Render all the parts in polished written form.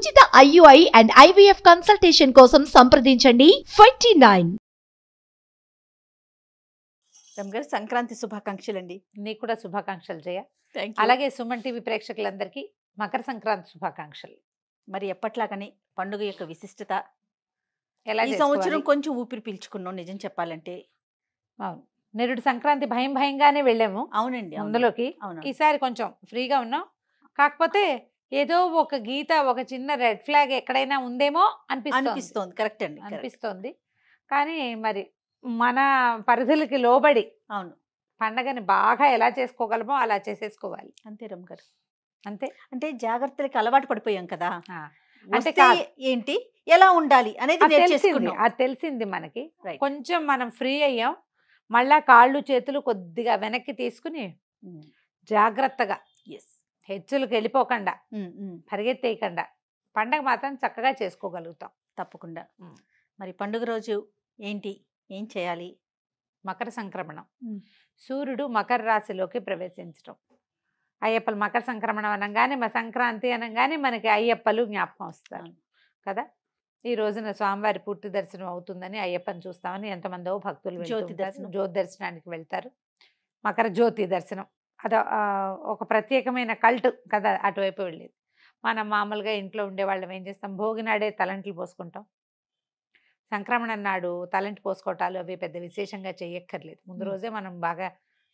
ఉచిత IUI and IVF consultation కోసం సంప్రదించండి 29. రమ్గారు సంక్రాంతి శుభాకాంక్షలు అండి. నీకు కూడా శుభాకాంక్షలు జయ. అలాగే సుమన్ టీవీ ప్రేక్షకులందరికీ మకర సంక్రాంతి శుభాకాంక్షలు. మరి ఎప్పట్లాగానే పండుగ యొక్క విశిష్టత ఎలా ఈ సంవత్సరం కొంచెం ఊపిరి పీల్చుకున్నాం నిజం చెప్పాలంటే. అవును, నిరుడు సంక్రాంతి భయంగానే వెళ్ళాము. అవునండి, అందులోకి ఈసారి కొంచెం ఫ్రీగా ఉన్నాం. కాకపోతే ఏదో ఒక గీత, ఒక చిన్న రెడ్ ఫ్లాగ్ ఎక్కడైనా ఉందేమో అనిపిస్తోంది. కరెక్ట్ అండి, అనిపిస్తోంది. కానీ మరి మన పరిధులకి లోబడి అవును పండగని బాగా ఎలా చేసుకోగలమో అలా చేసేసుకోవాలి. అంతే రమ్గారు, అంతే. అంటే జాగ్రత్తలకి అలవాటు పడిపోయాం కదా. అంటే ఏంటి ఎలా ఉండాలి అనేది అది తెలిసింది మనకి. కొంచెం మనం ఫ్రీ అయ్యాం. మళ్ళా కాళ్ళు చేతులు కొద్దిగా వెనక్కి తీసుకుని జాగ్రత్తగా హెచ్చులకు వెళ్ళిపోకుండా, పరిగెత్తేయకుండా పండగ మాత్రం చక్కగా చేసుకోగలుగుతాం తప్పకుండా. మరి పండుగ రోజు ఏం చేయాలి? మకర సంక్రమణం. సూర్యుడు మకర రాశిలోకి ప్రవేశించడం. అయ్యప్పలు మకర సంక్రమణం అనగానే, సంక్రాంతి అనగానే మనకి అయ్యప్పలు జ్ఞాపకం వస్తారు కదా. ఈ రోజున స్వామివారి పూర్తి దర్శనం అవుతుందని అయ్యప్పని చూస్తామని ఎంతమందో భక్తులు జ్యోతి దర్శనానికి వెళ్తారు. మకర జ్యోతి దర్శనం అది ఒక ప్రత్యేకమైన కల్ట్ కదా. అటువైపు వెళ్ళేది. మనం మామూలుగా ఇంట్లో ఉండేవాళ్ళం ఏం చేస్తాం, భోగి నాడే తలంట్లు పోసుకుంటాం. సంక్రమణం నాడు తలంటి పోసుకోవటాలు అవి పెద్ద విశేషంగా చేయక్కర్లేదు. ముందు రోజే మనం బాగా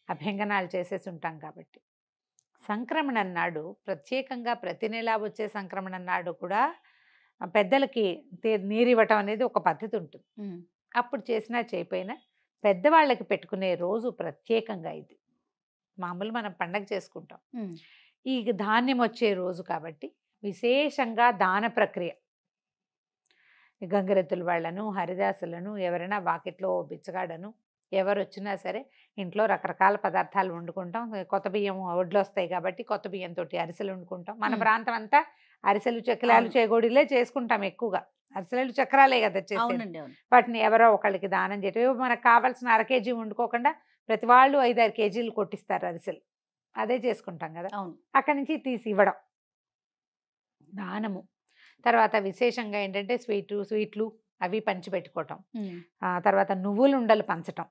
అభ్యంగనాలు చేసేసి ఉంటాం కాబట్టి. సంక్రమణం నాడు ప్రత్యేకంగా ప్రతి నెలా వచ్చే సంక్రమణం నాడు కూడా పెద్దలకి నీరు ఇవ్వటం అనేది ఒక పద్ధతి ఉంటుంది. అప్పుడు చేసినా చేయపోయినా పెద్దవాళ్ళకి పెట్టుకునే రోజు ప్రత్యేకంగా ఇది. మామూలు మనం పండగ చేసుకుంటాం. ఈ ధాన్యం వచ్చే రోజు కాబట్టి విశేషంగా దాన ప్రక్రియ. గంగరెద్దుల వాళ్ళను, హరిదాసులను, ఎవరైనా వాకిట్లో బిచ్చగాడను ఎవరు వచ్చినా సరే ఇంట్లో రకరకాల పదార్థాలు వండుకుంటాం. కొత్త బియ్యం ఒడ్లు వస్తాయి కాబట్టి కొత్త బియ్యంతో అరిసెలు వండుకుంటాం. మన ప్రాంతం అంతా అరిసెలు, చక్రాలు, చేగోడీలే చేసుకుంటాం ఎక్కువగా. అరిసెలు చక్రాలే కదా చేసేది. వాటిని ఎవరో ఒకళ్ళకి దానం చేయటం. మనకు కావాల్సిన 1/2 కేజీ వండుకోకుండా ప్రతి వాళ్ళు 5-6 కేజీలు కొట్టిస్తారు అరిసెలు. అదే చేసుకుంటాం కదా. అక్కడి నుంచి తీసి ఇవ్వడం దానము. తర్వాత విశేషంగా ఏంటంటే స్వీట్లు అవి పంచిపెట్టుకోవటం. తర్వాత నువ్వులు ఉండలు పంచటం,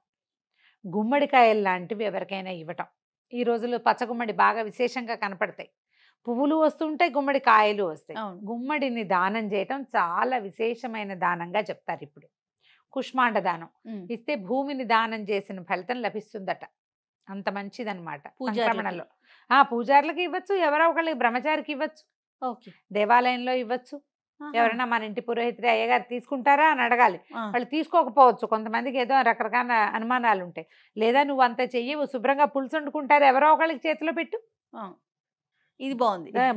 గుమ్మడికాయలు లాంటివి ఎవరికైనా ఇవ్వటం. ఈ రోజుల్లో పచ్చగుమ్మడి బాగా విశేషంగా కనపడతాయి. పువ్వులు వస్తుంటాయి, గుమ్మడికాయలు వస్తాయి. గుమ్మడిని దానం చేయటం చాలా విశేషమైన దానంగా చెప్తారు ఇప్పుడు. కుష్మాండ దానం ఇస్తే భూమిని దానం చేసిన ఫలితం లభిస్తుందట. అంత మంచిదన్నమాట. సంక్రమణలో పూజారులకు ఇవ్వచ్చు, ఎవరో ఒకళ్ళకి బ్రహ్మచారికి ఇవ్వచ్చు, దేవాలయంలో ఇవ్వచ్చు. ఎవరైనా మన ఇంటి పురోహితుడి అయ్యగారు తీసుకుంటారా అని అడగాలి. వాళ్ళు తీసుకోకపోవచ్చు. కొంతమందికి ఏదో రకరకాల అనుమానాలు ఉంటాయి. లేదా నువ్వు అంత చెయ్యవు, శుభ్రంగా పులుసు వండుకుంటారు, ఎవరో ఒకళ్ళకి చేతిలో పెట్టు. ఇది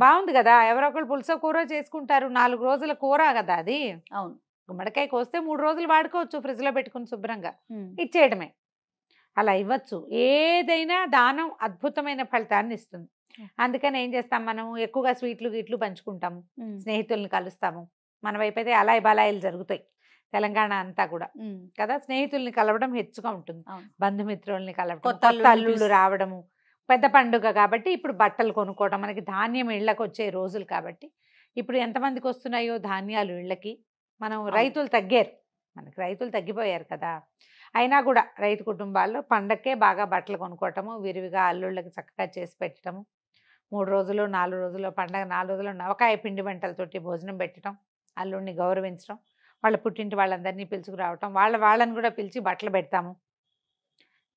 బాగుంది కదా. ఎవరో ఒకళ్ళు పులుసో కూర చేసుకుంటారు. 4 రోజుల కూర కదా అది. అవును, గుమ్మడికాయ కోస్తే 3 రోజులు వాడుకోవచ్చు ఫ్రిడ్జ్ లో పెట్టుకుని శుభ్రంగా. ఇచ్చేయడమే. అలా ఇవ్వచ్చు. ఏదైనా దానం అద్భుతమైన ఫలితాన్ని ఇస్తుంది. అందుకని ఏం చేస్తాం, మనం ఎక్కువగా స్వీట్లు పంచుకుంటాము, స్నేహితుల్ని కలుస్తాము. మన వైపు అయితే అలాయి బలాయిలు జరుగుతాయి తెలంగాణ అంతా కూడా కదా. స్నేహితుల్ని కలవడం హెచ్చుగా ఉంటుంది. బంధుమిత్రుల్ని కలవడం, కొత్త అల్లుళ్ళు రావడము, పెద్ద పండుగ కాబట్టి ఇప్పుడు బట్టలు కొనుక్కోవడం, మనకి ధాన్యం ఇళ్ళకి వచ్చే రోజులు కాబట్టి. ఇప్పుడు ఎంతమందికి వస్తున్నాయో ధాన్యాలు ఇళ్ళకి. మనం రైతులు తగ్గారు, మనకి రైతులు తగ్గిపోయారు కదా. అయినా కూడా రైతు కుటుంబాల్లో పండక్కే బాగా బట్టలు కొనుక్కోవటము, విరివిగా అల్లుళ్ళకి చక్కగా చేసి పెట్టడము. 3 రోజులు 4 రోజులు పండగ 4 రోజులు నవకాయ పిండి వంటలతోటి భోజనం పెట్టడం, అల్లుడిని గౌరవించడం, వాళ్ళ పుట్టింటి వాళ్ళందరినీ పిలుచుకురావటం, వాళ్ళని కూడా పిలిచి బట్టలు పెడతాము.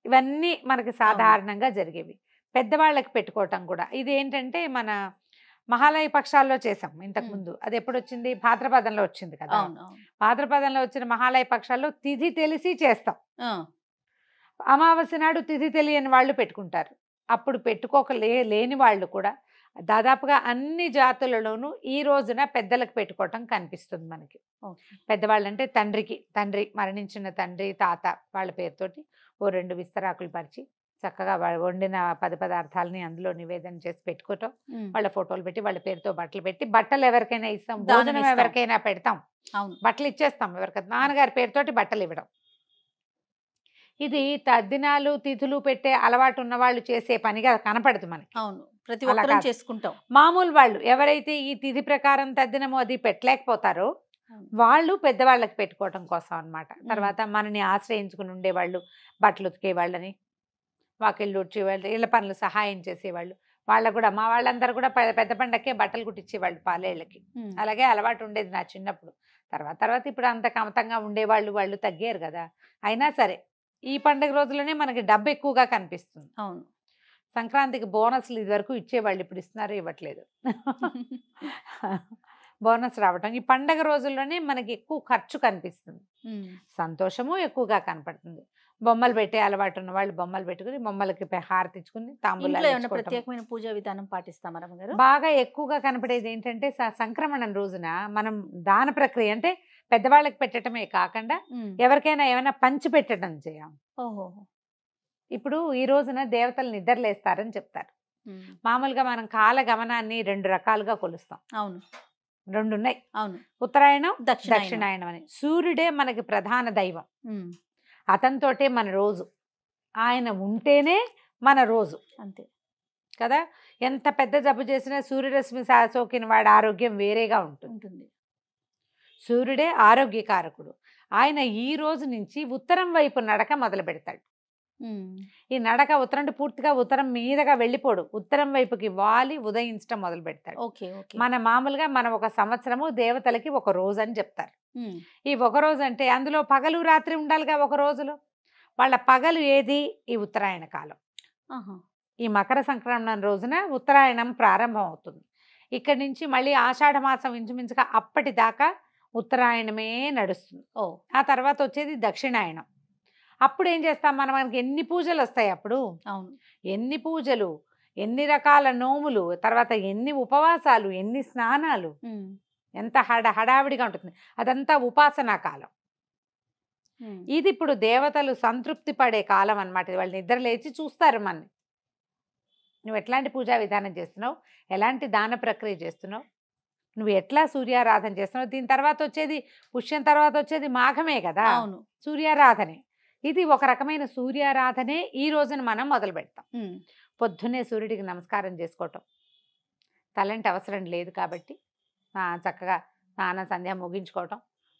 ఇవన్నీ మనకి సాధారణంగా జరిగేవి. పెద్దవాళ్ళకి పెట్టుకోవటం కూడా ఇది ఏంటంటే మన మహాలయ పక్షాల్లో చేసాం ఇంతకుముందు. అది ఎప్పుడు వచ్చింది, భాద్రపదంలో వచ్చింది కదా. భాద్రపదంలో వచ్చిన మహాలయ పక్షాల్లో తిథి తెలిసి చేస్తాం. అమావాస్య నాడు తిథి తెలియని వాళ్ళు పెట్టుకుంటారు. అప్పుడు లేని వాళ్ళు కూడా దాదాపుగా అన్ని జాతులలోనూ ఈ రోజున పెద్దలకు పెట్టుకోవటం కనిపిస్తుంది మనకి. పెద్దవాళ్ళు అంటే తండ్రి మరణించిన తండ్రి, తాత వాళ్ళ పేరుతోటి 2 విస్తరాకులు పరిచి చక్కగా వండిన పదార్థాలని అందులో నివేదన చేసి పెట్టుకోవటం, వాళ్ళ ఫోటోలు పెట్టి వాళ్ళ పేరుతో బట్టలు పెట్టి, బట్టలు ఎవరికైనా ఇస్తాం, భోజనం ఎవరికైనా పెడతాం, బట్టలు ఇచ్చేస్తాం ఎవరికైనా. నాన్నగారి పేరుతోటి బట్టలు ఇవ్వడం. ఇది తద్దినాలు తిథులు పెట్టే అలవాటు ఉన్న వాళ్ళు చేసే పనిగా కనపడదు మనకి. అవును, ప్రతి అలా ఒక్కరం కాదు. చేసుకుంటాం. మామూలు వాళ్ళు ఎవరైతే ఈ తిథి ప్రకారం తద్దినము అది పెట్టలేకపోతారో వాళ్ళు పెద్దవాళ్ళకి పెట్టుకోవటం కోసం అన్నమాట. తర్వాత మనని ఆశ్రయించుకుని ఉండేవాళ్ళు, బట్టలు ఉతికే వాళ్ళని, వాకిళ్ళు ఉడ్చేవాళ్ళు, ఇళ్ళ పనులు సహాయం చేసేవాళ్ళు, వాళ్ళకు కూడా మా వాళ్ళందరూ కూడా పెద్ద పండక్కే బట్టలు కుట్టించేవాళ్ళు పాలేళ్ళకి. అలాగే అలవాటు ఉండేది నా చిన్నప్పుడు. తర్వాత ఇప్పుడు అంత కమతంగా ఉండేవాళ్ళు వాళ్ళు తగ్గారు కదా. అయినా సరే ఈ పండుగ రోజుల్లోనే మనకి డబ్బు ఎక్కువగా కనిపిస్తుంది. అవును, సంక్రాంతికి బోనస్లు ఇది వరకు ఇచ్చేవాళ్ళు, ఇప్పుడు ఇస్తున్నారు ఇవ్వట్లేదు. బోనస్ రావటం ఈ పండగ రోజుల్లోనే మనకి ఎక్కువ ఖర్చు కనిపిస్తుంది, సంతోషము ఎక్కువగా కనపడుతుంది. బొమ్మలు పెట్టే అలవాటు ఉన్న వాళ్ళు బొమ్మలు పెట్టుకుని బొమ్మలకి హారతి ఇచ్చుకుని ఇంట్లో తాంబూలాలు ఏమైనా ఇచ్చుకోవటం. ప్రత్యేకమైన పూజా విధానం పాటిస్తామా రమ్మగారు? బాగా ఎక్కువగా కనపడేది ఏంటంటే సంక్రమణం రోజున మనం దాన ప్రక్రియ అంటే పెద్దవాళ్ళకి పెట్టడమే కాకుండా ఎవరికైనా ఏమైనా పంచి పెట్టడం చేయం. ఓహో, ఇప్పుడు ఈ రోజున దేవతలు నిద్రలేస్తారని చెప్తారు. మామూలుగా మనం కాల గమనాన్ని 2 రకాలుగా కొలుస్తాం. అవును, 2 ఉన్నాయి. అవును, ఉత్తరాయణం దక్షిణాయనం. దక్షిణాయనం అని. సూర్యుడే మనకి ప్రధాన దైవం, అతనితోటే మన రోజు, ఆయన ఉంటేనే మన రోజు. అంతే కదా. ఎంత పెద్ద జబ్బు చేసినా సూర్యరశ్మి సోకిన వాడి ఆరోగ్యం వేరేగా ఉంటుంది. సూర్యుడే ఆరోగ్యకారకుడు. ఆయన ఈ రోజు నుంచి ఉత్తరం వైపు నడక మొదలు పెడతాడు. ఈ నడక ఉత్తరం అంటే పూర్తిగా ఉత్తరం మీదగా వెళ్ళిపోడు, ఉత్తరం వైపుకి వాలి ఉదయించడం మొదలు పెడతాడు. మన మామూలుగా మనం ఒక సంవత్సరము దేవతలకి ఒక రోజు అని చెప్తారు. ఈ ఒక రోజు అంటే అందులో పగలు రాత్రి ఉండాలిగా. ఒక రోజులో వాళ్ళ పగలు ఏది? ఈ ఉత్తరాయణ కాలం. ఈ మకర సంక్రమణం రోజున ఉత్తరాయణం ప్రారంభం అవుతుంది. ఇక్కడి నుంచి మళ్ళీ ఆషాఢ మాసం ఇంచుమించుగా అప్పటిదాకా ఉత్తరాయణమే నడుస్తుంది. ఆ తర్వాత వచ్చేది దక్షిణాయనం. అప్పుడు ఏం చేస్తాం మనం? మనకి ఎన్ని పూజలు వస్తాయి అప్పుడు. అవును, ఎన్ని పూజలు, ఎన్ని రకాల నోములు, తర్వాత ఎన్ని ఉపవాసాలు, ఎన్ని స్నానాలు, ఎంత హడావిడిగా ఉంటుంది. అదంతా ఉపాసనా కాలం. ఇది ఇప్పుడు దేవతలు సంతృప్తి పడే కాలం అన్నమాట. వాళ్ళు నిద్ర లేచి చూస్తారు మనని, నువ్వు ఎట్లాంటి పూజా విధానం చేస్తున్నావు, ఎలాంటి దాన ప్రక్రియ చేస్తున్నావు, నువ్వు ఎట్లా సూర్యారాధన చేస్తున్నావు. దీని తర్వాత వచ్చేది పుష్యం, తర్వాత వచ్చేది మాఘమే కదా. అవును, సూర్యారాధనే. ఇది ఒక రకమైన సూర్యారాధనే ఈ రోజున మనం మొదలు పెడతాం. పొద్దున్నే సూర్యుడికి నమస్కారం చేసుకోవటం, తలంటి అవసరం లేదు కాబట్టి చక్కగా స్నానం సంధ్య ముగించుకోవటం,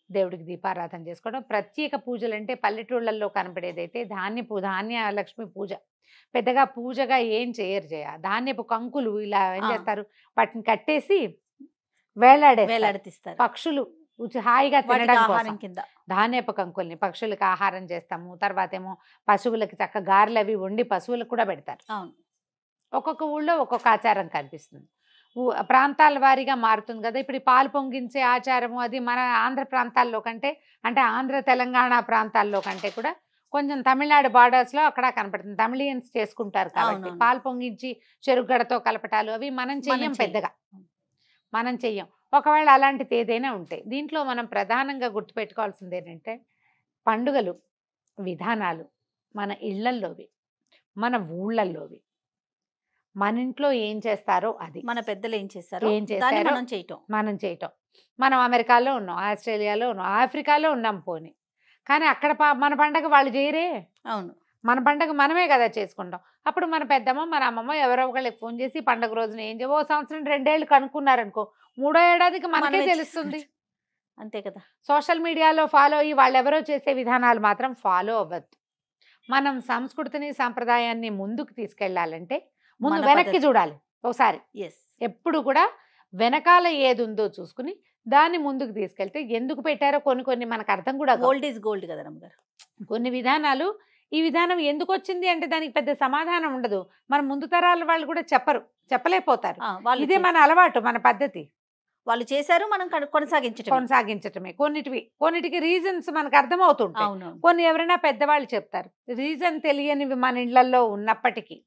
దేవుడికి దీపారాధన చేసుకోవడం. ప్రత్యేక పూజలు అంటే పల్లెటూళ్ళల్లో కనపడేదైతే ధాన్య లక్ష్మి పూజ. పెద్దగా పూజగా ఏం చేయరు. ధాన్యపు కంకులు ఇలా ఏం చేస్తారు, వాటిని కట్టేసి వేలాడేస్తారు. పక్షులు హాయిగా తినడం కోసం కింద ధాన్యపు కంకుల్ని పక్షులకు ఆహారం చేస్తాము. తర్వాత ఏమో పశువులకి చక్క గారెలు అవి వండి పశువులకు కూడా పెడతారు. ఒక్కొక్క ఊళ్ళో ఒక్కొక్క ఆచారం కనిపిస్తుంది, ప్రాంతాల వారీగా మారుతుంది కదా. ఇప్పుడు పాలు పొంగించే ఆచారము అది మన ఆంధ్ర ప్రాంతాల్లో కంటే, అంటే ఆంధ్ర తెలంగాణ ప్రాంతాల్లో కంటే కూడా కొంచెం తమిళనాడు బార్డర్స్లో అక్కడ కనపడుతుంది. తమిళియన్స్ చేసుకుంటారు కాబట్టి పాలు పొంగించి చెరుగడతో కలపటాలు అవి మనం చెయ్యం, పెద్దగా మనం చెయ్యం. ఒకవేళ అలాంటిది ఏదైనా ఉంటే దీంట్లో మనం ప్రధానంగా గుర్తుపెట్టుకోవాల్సింది ఏంటంటే పండుగలు విధానాలు మన ఇళ్లల్లోవి, మన ఊళ్ళల్లోవి, మన ఇంట్లో ఏం చేస్తారో అది, మన పెద్దలు ఏం చేస్తారో మనం చేయటం. మనం అమెరికాలో ఉన్నాం, ఆస్ట్రేలియాలో ఉన్నాం, ఆఫ్రికాలో ఉన్నాం పోనీ, కానీ అక్కడ మన పండగ వాళ్ళు చేయరే. అవును, మన పండగ మనమే కదా చేసుకుంటాం. అప్పుడు మన పెద్దమ్మ మన అమ్మమ్మ ఎవరో ఒకళ్ళకి ఫోన్ చేసి పండగ రోజున ఏం చేయవో సంవత్సరం 2 ఏళ్ళు కనుక్కున్నారనుకో, 3వ ఏడాదికి మనకే తెలుస్తుంది. అంతే కదా. సోషల్ మీడియాలో ఫాలో అయ్యి వాళ్ళెవరో చేసే విధానాలు మాత్రం ఫాలో అవ్వద్దు. మనం సంస్కృతిని సాంప్రదాయాన్ని ముందుకు తీసుకెళ్లాలంటే ముందు వెనక్కి చూడాలి ఒకసారి. ఎప్పుడు కూడా వెనకాల ఏది ఉందో చూసుకుని దాన్ని ముందుకు తీసుకెళ్తే ఎందుకు పెట్టారో కొన్ని మనకు అర్థం కూడా. గోల్డ్ ఈజ్ గోల్డ్ కదా రమ్మగారు. కొన్ని విధానాలు ఈ విధానం ఎందుకు వచ్చింది అంటే దానికి పెద్ద సమాధానం ఉండదు. మన ముందు తరాల వాళ్ళు కూడా చెప్పలేకపోతారు. ఇదే మన అలవాటు, మన పద్ధతి. వాళ్ళు చేశారు, మనం కొనసాగించటమే. కొన్నిటికి రీజన్స్ మనకు అర్థమవుతుంటాయి. కొన్ని ఎవరైనా పెద్దవాళ్ళు చెప్తారు. రీజన్ తెలియనివి మన ఇళ్లలో ఉన్నప్పటికీ,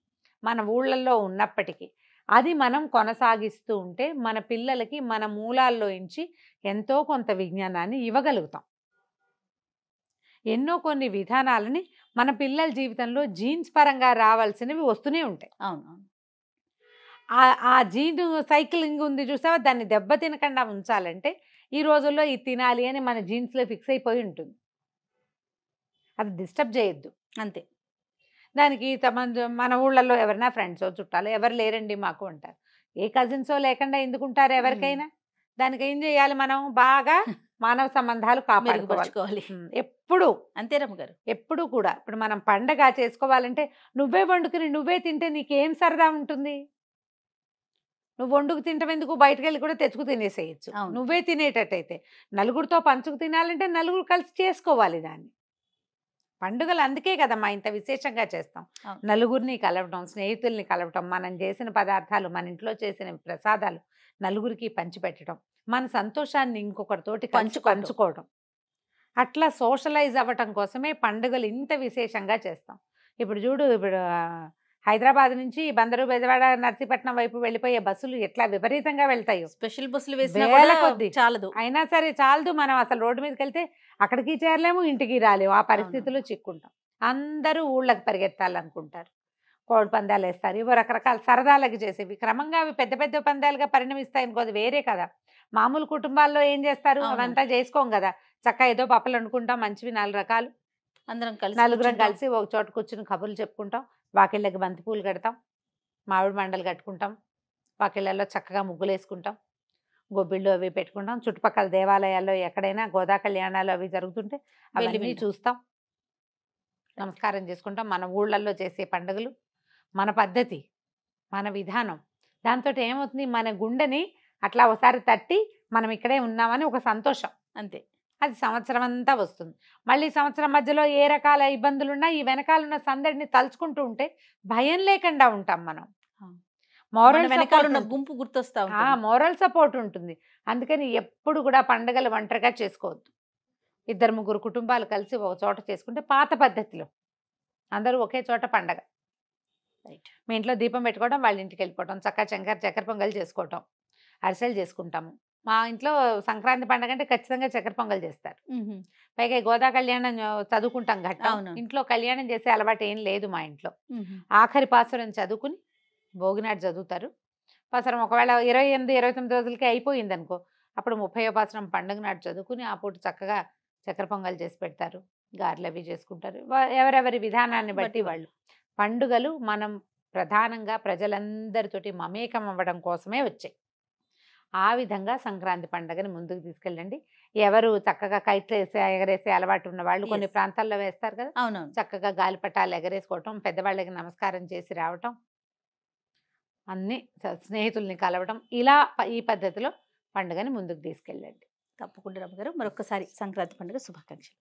మన ఊళ్ళల్లో ఉన్నప్పటికీ అది మనం కొనసాగిస్తూ ఉంటే మన పిల్లలకి మన మూలాల్లో నుంచి ఎంతో కొంత విజ్ఞానాన్ని ఇవ్వగలుగుతాం. ఎన్నో కొన్ని విధానాలని మన పిల్లల జీవితంలో జీన్స్ పరంగా రావాల్సినవి వస్తూనే ఉంటాయి. ఆ జీన్ సైక్లింగ్ ఉంది చూసావా, దాన్ని దెబ్బ తినకుండా ఉంచాలంటే ఈ రోజుల్లో ఇది తినాలి అని మన జీన్స్లో ఫిక్స్ అయిపోయి ఉంటుంది. అది డిస్టర్బ్ చేయొద్దు. అంతే. దానికి మన ఊళ్ళల్లో ఎవరైనా ఫ్రెండ్స్ చుట్టాలు ఎవరు లేరండి మాకు అంటారు. ఏ కజిన్సో లేకుండా ఎందుకుంటారు ఎవరికైనా? దానికి ఏం చేయాలి మనం? బాగా మానవ సంబంధాలు కాపాడుకోవాలి. మెరుగుపరుచుకోవాలి. ఎప్పుడు అంతే రమ్మగారు. ఎప్పుడు కూడా ఇప్పుడు మనం పండగ చేసుకోవాలంటే నువ్వే వండుకుని నువ్వే తింటే నీకేం సరదా ఉంటుంది? నువ్వు వండుకు తింటాం ఎందుకు? బయటకు వెళ్ళి కూడా తెచ్చుకు తినేసేయచ్చు. అవును. నువ్వే తినేటట్టయితే నలుగురితో పంచుకు తినాలంటే నలుగురు కలిసి చేసుకోవాలి దాన్ని. పండుగలు అందుకే కదమ్మా ఇంత విశేషంగా చేస్తాం. అవును. నలుగురిని కలవటం, స్నేహితుల్ని కలవటం, మనం చేసిన పదార్థాలు, మన ఇంట్లో చేసిన ప్రసాదాలు నలుగురికి పంచిపెట్టడం, మన సంతోషాన్ని ఇంకొకరితోటి పంచుకోవడం, అట్లా సోషలైజ్ అవ్వటం కోసమే పండుగలు ఇంత విశేషంగా చేస్తాం. ఇప్పుడు చూడు, ఇప్పుడు హైదరాబాద్ నుంచి బందరు, బెజవాడ, నర్సీపట్నం వైపు వెళ్ళిపోయే బస్సులు ఎట్లా విపరీతంగా వెళ్తాయో. స్పెషల్ బస్సులు వేసినా వేల కూడా కొద్దీ. చాలదు. అయినా సరే చాలదు. మనం అసలు రోడ్డు మీదకి వెళ్తే అక్కడికి చేరలేము, ఇంటికి రాలేము. ఆ పరిస్థితుల్లో చిక్కుంటాం. అందరూ ఊళ్ళకి పరిగెత్తాలనుకుంటారు. కోడి పందాలు వేస్తారు, ఇవో రకరకాల సరదాలకు చేసేవి. క్రమంగా అవి పెద్ద పెద్ద పందాలుగా పరిణమిస్తాయి అనుకో, అది వేరే కదా. మామూలు కుటుంబాల్లో ఏం చేస్తారు? అవును. అవంతా చేసుకోం కదా. చక్కగా ఏదో పప్పులు వండుకుంటాం, మంచివి 4 రకాలు, అందరం కలిసి నలుగురం కూర్చుంటాం. కలిసి ఒక చోట కూర్చుని కబుర్లు చెప్పుకుంటాం. వాకిళ్ళకి బంతిపూలు కడతాం, మామిడి మండలు కట్టుకుంటాం, వాకిళ్ళల్లో చక్కగా ముగ్గులు వేసుకుంటాం, గొబ్బిళ్ళు అవి పెట్టుకుంటాం. చుట్టుపక్కల దేవాలయాల్లో ఎక్కడైనా గోదా కళ్యాణాలు అవి జరుగుతుంటే అవన్నీ వింటాం. చూస్తాం, నమస్కారం చేసుకుంటాం. మన ఊళ్ళల్లో చేసే పండుగలు, మన పద్ధతి, మన విధానం, దాంతో ఏమవుతుంది? మన గుండెని అట్లా ఒకసారి తట్టి మనం ఇక్కడే ఉన్నామని ఒక సంతోషం, అంతే. అది సంవత్సరం అంతా వస్తుంది. మళ్ళీ సంవత్సరం మధ్యలో ఏ రకాల ఇబ్బందులున్నా ఈ వెనకాలన్న సందడిని తలుచుకుంటూ ఉంటే భయం లేకుండా ఉంటాం మనం. మన వెనకాల ఉన్న గుంపు గుర్తొస్తా ఉంటుంది. మోరల్ సపోర్ట్ ఉంటుంది. అందుకని ఎప్పుడు కూడా పండుగలు ఒంటరిగా చేసుకోవద్దు. 2-3 కుటుంబాలు కలిసి ఒక చోట చేసుకుంటే పాత పద్ధతిలో అందరూ ఒకే చోట పండగ. రైట్. మీ ఇంట్లో దీపం పెట్టుకోవడం, వాళ్ళ ఇంటికి వెళ్ళిపోవడం, చక్కెర పొంగల్ చేసుకోవటం, అరిసెలు చేసుకుంటాము. మా ఇంట్లో సంక్రాంతి పండుగ అంటే ఖచ్చితంగా చక్కెర పొంగల్ చేస్తారు. పైగా ఈ గోదా కళ్యాణం చదువుకుంటాం ఘట్టం. అవును. ఇంట్లో కళ్యాణం చేసే అలవాటు ఏం లేదు మా ఇంట్లో. ఆఖరి పాసురం చదువుకుని భోగినాడు చదువుతారు. పాసురం ఒకవేళ 28-29 రోజులకి అయిపోయింది అనుకో, అప్పుడు 30వ పాసురం పండుగ నాడు చదువుకుని ఆ పూట చక్కగా చక్కెర పొంగల్ చేసి పెడతారు, గారెలు అవి చేసుకుంటారు. ఎవరెవరి విధానాన్ని బట్టి వాళ్ళు. పండుగలు మనం ప్రధానంగా ప్రజలందరితోటి మమేకం అవ్వడం కోసమే వచ్చాయి. ఆ విధంగా సంక్రాంతి పండుగని ముందుకు తీసుకెళ్ళండి. ఎవరు చక్కగా కైట్లు ఎగరేసే అలవాటు ఉన్న వాళ్ళు కొన్ని ప్రాంతాల్లో వేస్తారు కదా, అవునవును. చక్కగా గాలిపటాలు ఎగరేసుకోవటం, పెద్దవాళ్ళకి నమస్కారం చేసి రావటం, అన్ని స్నేహితుల్ని కలవటం, ఇలా ఈ పద్ధతిలో పండుగని ముందుకు తీసుకెళ్ళండి. తప్పకుండా రమ్మగారు. మరొకసారి సంక్రాంతి పండుగ శుభాకాంక్షలు.